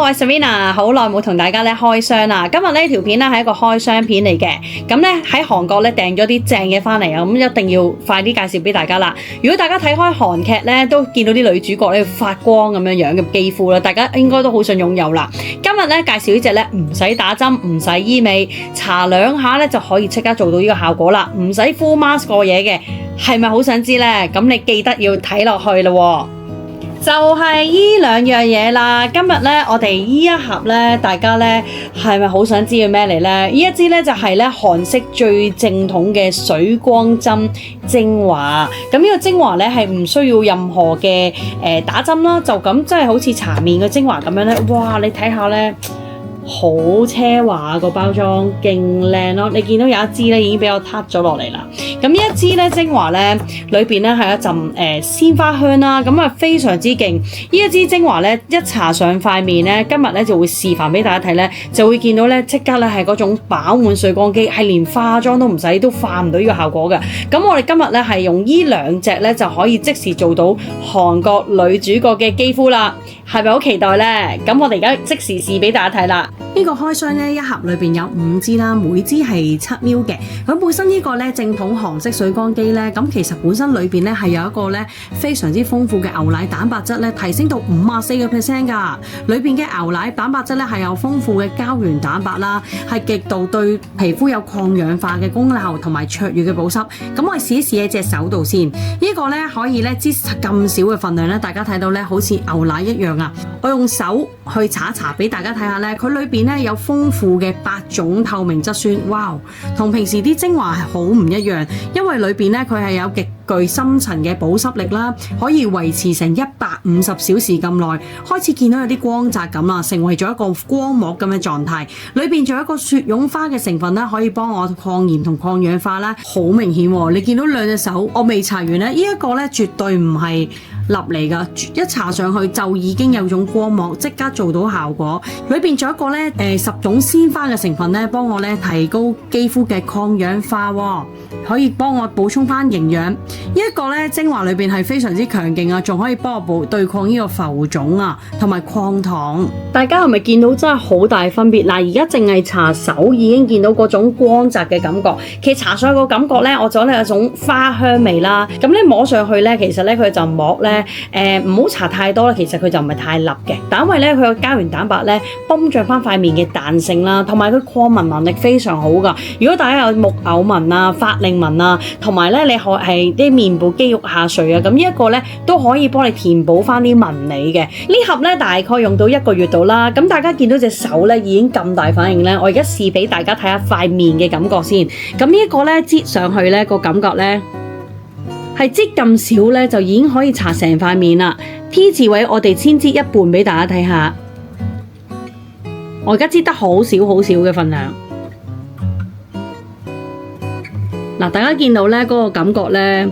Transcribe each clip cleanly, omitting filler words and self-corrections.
我係 Savina， 好耐冇同大家咧開箱啦。今日呢條片咧係一個開箱片嚟嘅，咁咧喺韓國咧訂咗啲正嘢翻嚟啊，咁一定要快啲介紹俾大家啦。如果大家睇開韓劇咧，都見到啲女主角咧發光咁樣嘅肌膚啦，大家應該都好想擁有啦。今日咧介紹呢隻咧唔使打針、唔使醫美，搽兩下咧就可以即刻做到呢個效果啦，唔使敷 mask 過夜嘅，係咪好想知咧？咁你記得要睇落去咯。就係呢兩樣嘢啦。今日咧，我哋呢一盒咧，大家咧係咪好想知係咩嚟咧？呢一支咧就係咧韓式最正統嘅水光針精華。咁呢個精華咧係唔需要任何嘅打針啦，就咁即係好似搽面嘅精華咁樣咧。哇！你睇下咧，好奢華個包裝，勁靚咯！你見到有一支咧已經俾我撻咗落嚟啦。咁呢一支咧精華咧，裏邊咧係一陣鮮花香啦，咁啊非常之勁。呢一支精華咧一搽上塊面咧，今日咧就會示範俾大家睇咧，就會見到咧即刻咧係嗰種飽滿水光肌，係連化妝都唔使都化唔到呢個效果嘅。咁我哋今日咧係用呢兩隻咧就可以即時做到韓國女主角嘅肌膚啦，係咪好期待咧？咁我哋而家即時試俾大家睇啦。呢個開箱咧一盒裏邊有5支啦，每支係7ml嘅。咁本身呢個咧正統韓式水光肌咧，咁其實本身裏邊咧係有一個咧非常之豐富嘅牛奶蛋白質咧，提升到54%㗎。裏邊嘅牛奶蛋白質咧係有豐富嘅膠原蛋白啦，係極度對皮膚有抗氧化嘅功效同埋卓越嘅保濕。咁我哋試一試喺隻手度先。呢個咧可以咧支咁少嘅份量咧，大家睇到咧好似牛奶一樣啊！我用手去搽一搽俾大家睇下咧，佢裏邊咧有豐富嘅8種透明質酸，哇！同平時啲精華係好唔一樣，因為裏邊咧佢係有極具深層嘅保濕力啦，可以維持成150小時咁耐。開始見到有啲光澤感啦，成為咗一個光膜咁嘅狀態。裏邊仲有一個雪絨花嘅成分啦，可以幫我抗炎同抗氧化啦，好明顯喎！你見到兩隻手，我未搽完咧，呢一個咧絕對唔係粒嚟噶，一搽上去就已經有種光膜，即刻做到效果。裏邊仲有一個咧10種鮮花嘅成分咧，幫我咧提高肌膚嘅抗氧化喎，可以幫我補充翻營養。呢一個咧精華裏邊係非常之強勁啊，仲可以幫我對抗呢個浮腫啊，同埋抗糖。大家係咪見到真係好大分別？嗱，而家淨係搽手已經見到嗰種光澤嘅感覺。其實搽上去個感覺咧，我覺得有種花香味啦。咁咧摸上去咧，其實咧佢就膜咧唔好搽太多啦。其實佢就唔係太立嘅，但因為咧佢有膠原蛋白咧幫助翻塊面嘅彈性啦，同埋佢抗紋能力非常好噶。如果大家有木偶紋啊、法令紋啊，同埋咧你係啲面部肌肉下垂啊，咁呢一個咧都可以幫你填補翻啲紋理嘅。呢盒咧大概用到1個月度啦。咁大家見到隻手咧已經咁大反應咧，我而家試俾大家睇下塊面嘅感覺先。咁呢一個咧擠上去咧個感覺咧係擠咁少咧就已經可以搽成塊面啦。T 字位我哋先擠一半俾大家睇下。我而家擠得好少嘅份量。嗱，大家見到咧嗰個感覺咧，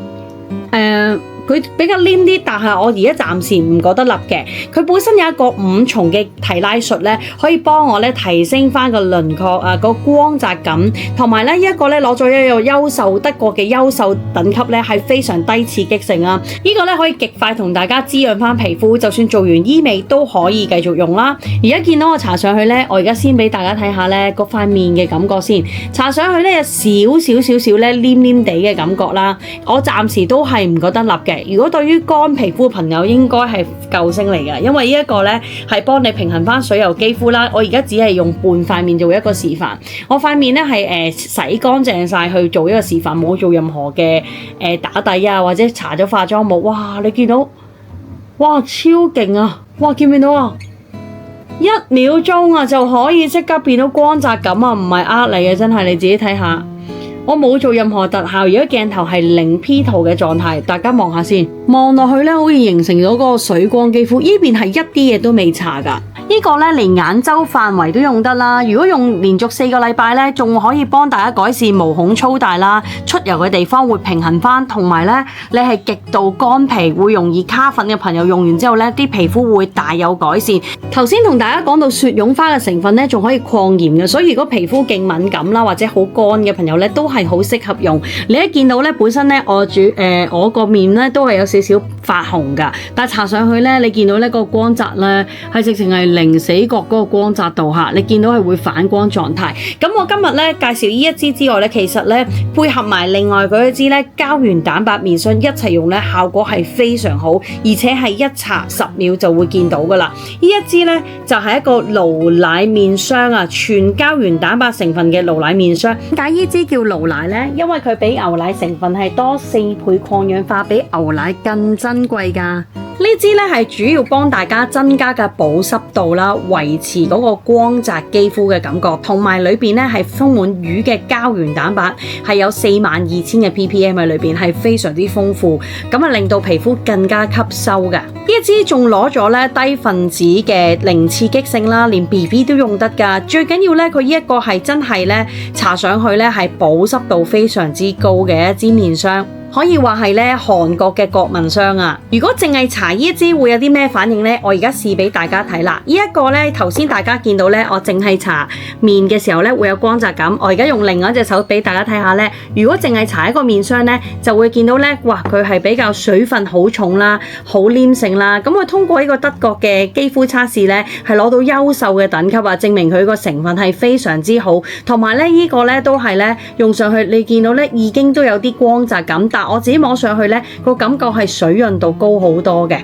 佢比較黏啲，但係我而家暫時唔覺得辣嘅。佢本身有一個5重嘅提拉術咧，可以幫我咧提升翻個輪廓啊，個光澤感，同埋咧一個咧攞咗一個優秀德國嘅優秀等級咧，係非常低刺激性啊！呢個咧可以極快同大家滋養翻皮膚，就算做完醫美都可以繼續用啦。而家見到我搽上去咧，我而家先俾大家睇下咧嗰塊面嘅感覺先。搽上去咧有少少咧黏黏地嘅感覺啦，我暫時都係唔覺得辣嘅。如果對於乾皮膚朋友應該係救星嚟嘅，因為呢一個咧係幫你平衡翻水油肌膚啦。我而家只係用半塊面做一個示範，我塊面咧係洗乾淨晒去做一個示範，冇做任何嘅打底啊，或者搽咗化妝膜。哇！你見到哇超勁啊！哇見唔見到啊？1秒鐘啊就可以即刻變到光澤感啊，唔係呃你嘅，真係你自己睇下。我冇做任何特效，而家鏡頭係0 P 圖嘅狀態，大家望下先。望落去咧，好似形成咗個水光肌膚。呢邊係一啲嘢都未搽㗎。呢個咧連眼周範圍都用得啦。如果用連續4個禮拜咧，仲可以幫大家改善毛孔粗大啦，出油嘅地方會平衡翻，同埋咧你係極度乾皮會容易卡粉嘅朋友用完之後咧，啲皮膚會大有改善。頭先同大家講到雪絨花嘅成分咧，仲可以抗炎嘅，所以如果皮膚勁敏感啦或者好乾嘅朋友咧，都係好適合用。你一見到咧，本身咧我個面咧都係有少少少發紅㗎，但係搽上去咧，你見到咧個光澤咧係直情係零死角嗰個光澤度嚇，你見到係會反光狀態。咁我今日咧介紹呢一支之外咧，其實咧配合埋另外嗰一支咧膠原蛋白面霜一齊用咧，效果係非常好，而且係一搽10秒就會見到㗎啦。呢一支咧就係一個蘆奶面霜啊，全膠原蛋白成分嘅蘆奶面霜。點解呢支叫蘆奶咧？因為佢比牛奶成分係多4倍抗氧化，比牛奶更珍貴㗎。呢支咧係主要幫大家增加嘅保濕度啦，維持嗰個光澤肌膚嘅感覺，同埋裏邊咧係充滿魚嘅膠原蛋白，係有42000嘅 ppm 喺裏邊，係非常之豐富，咁啊令到皮膚更加吸收嘅。呢一支仲攞咗咧低分子嘅零刺激性啦，連 BB 都用得㗎。最緊要咧佢呢一個係真係咧搽上去咧係保濕度非常之高嘅一支面霜。可以話係咧韓國嘅國民霜啊！如果淨係搽呢一支會有啲咩反應呢？我而家試俾大家睇啦。呢一個咧頭先大家見到咧，我淨係搽面嘅時候咧會有光澤感。我而家用另外一隻手俾大家睇下咧，如果淨係搽一個面霜咧，就會見到咧，哇！佢係比較水分好重啦，好黏性啦。咁佢通過呢個德國嘅肌膚測試咧，係攞到優秀嘅等級啊，證明佢個成分係非常之好。同埋咧呢個咧都係咧用上去，你見到咧已經都有啲光澤感。但我自己摸上去咧，個感覺係水潤度高好多嘅，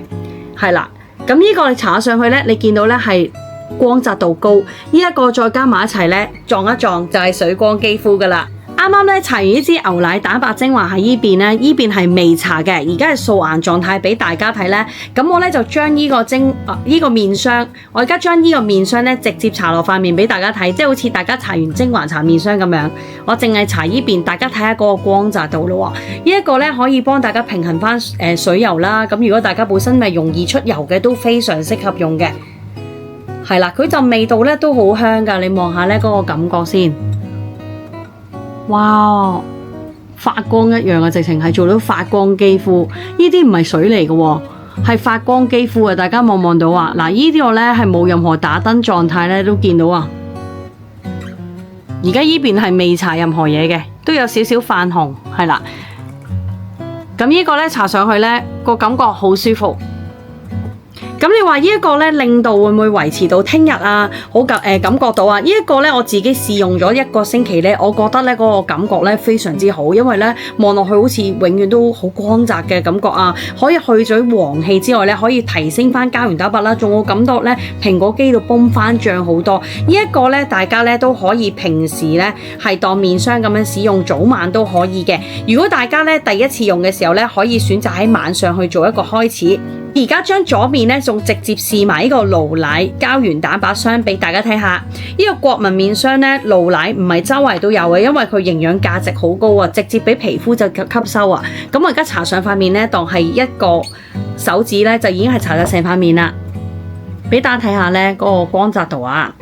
係啦。咁呢個你搽上去咧，你見到咧係光澤度高，呢一個再加埋一齊咧，撞一撞就係水光肌膚噶啦。啱啱咧搽完呢支牛奶蛋白精華喺呢邊咧，呢邊係未搽嘅，而家係素顏狀態俾大家睇咧。咁我咧就將呢個面霜，我而家將呢個面霜咧直接搽落塊面俾大家睇，即係好似大家搽完精華搽面霜咁樣。我淨係搽呢邊，大家睇下嗰個光澤度咯。呢一個咧可以幫大家平衡翻水油啦。咁如果大家本身咪容易出油嘅，都非常適合用嘅。係啦，佢就味道咧都好香㗎，你望下咧嗰個感覺先。哇，發光一樣啊！直情係做到發光肌膚，呢啲唔係水嚟嘅喎，係發光肌膚啊！大家望唔望到啊？嗱，呢啲我咧係冇任何打燈狀態咧，都見到啊！而家呢邊係未搽任何嘢嘅，都有少少泛紅，係啦。咁呢個咧搽上去咧個感覺好舒服。咁你話呢一個咧令到會唔會維持到聽日啊？感覺到啊！呢一個咧我自己試用咗1個星期咧，我覺得咧嗰個感覺咧非常之好，因為咧望落去好似永遠都好光澤嘅感覺啊！可以去咗黃氣之外咧，可以提升翻膠原蛋白啦，仲有感覺咧蘋果肌度崩翻脹好多。呢一個咧大家咧都可以平時咧係當面霜咁樣使用，早晚都可以嘅。如果大家咧第一次用嘅時候咧，可以選擇喺晚上去做一個開始。而家將左面咧仲直接試埋呢個蘆奶膠原蛋白霜俾大家睇下。呢個國民面霜咧，蘆奶唔係周圍都有嘅，因為佢營養價值好高啊，直接俾皮膚就吸收啊。咁我而家搽上塊面咧，當係一個手指咧就已經係搽咗成塊面啦。俾大家睇下咧嗰個光澤度啊，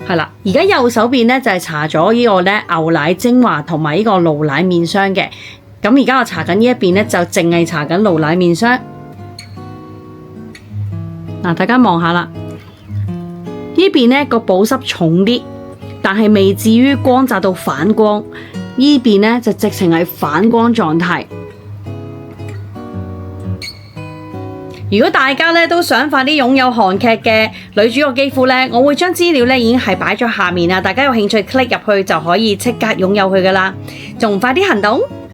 係啦。而家右手邊咧就係搽咗呢個咧牛奶精華同埋呢個蘆奶面霜嘅。咁而家我搽緊呢一邊咧，就淨係搽緊蘆奶面霜。嗱，大家望下啦，呢邊咧個保濕重啲，但係未至於光澤到反光。呢邊咧就直情係反光狀態。如果大家咧都想快啲擁有韓劇嘅女主角肌膚咧，我會將資料咧已經係擺咗下面啦，大家有興趣 click 入去就可以即刻擁有佢噶啦，仲快啲行動！